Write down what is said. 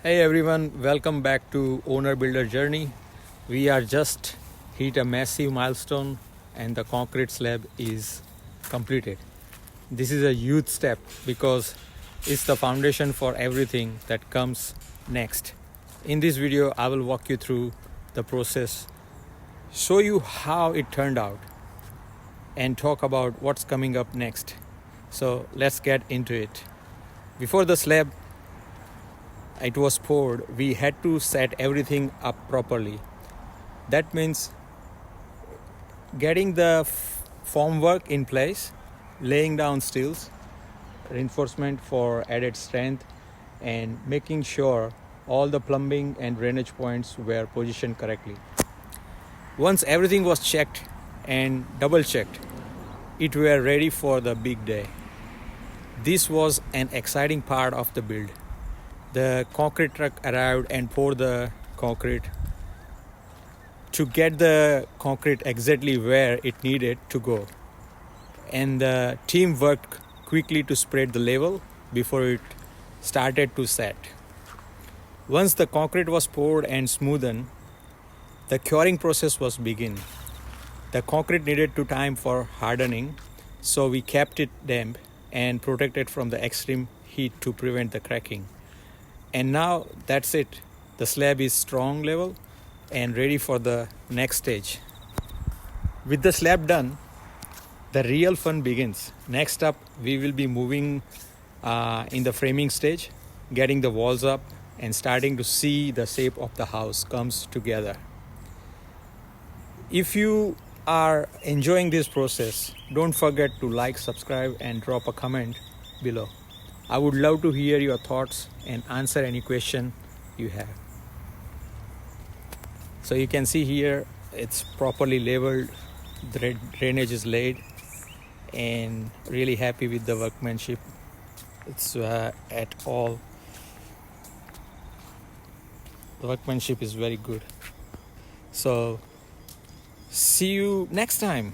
Hey everyone, welcome back to Owner Builder Journey. We are just hit a massive milestone and the concrete slab is completed. This is a huge step because it's the foundation for everything that comes next. In this video, I will walk you through the process, show you how it turned out, and talk about what's coming up next. So let's get into it. Before the slab it was poured, we had to set everything up properly. That means getting the formwork in place, laying down steels, reinforcement for added strength, and making sure all the plumbing and drainage points were positioned correctly. Once everything was checked and double checked, it were ready for the big day. This was an exciting part of the build. The concrete truck arrived and poured the concrete to get the concrete exactly where it needed to go. And the team worked quickly to spread the level before it started to set. Once the concrete was poured and smoothened, the curing process was begin. The concrete needed to time for hardening, so we kept it damp and protected from the extreme heat to prevent the cracking. And now that's it. The slab is strong level and ready for the next stage. With the slab done, the real fun begins. Next up, we will be moving in the framing stage, getting the walls up and starting to see the shape of the house comes together. If you are enjoying this process, don't forget to like, subscribe and drop a comment below. I would love to hear your thoughts and answer any question you have. So you can see here it's properly leveled, the drainage is laid, and really happy with the workmanship. It's at all. The workmanship is very good. So see you next time.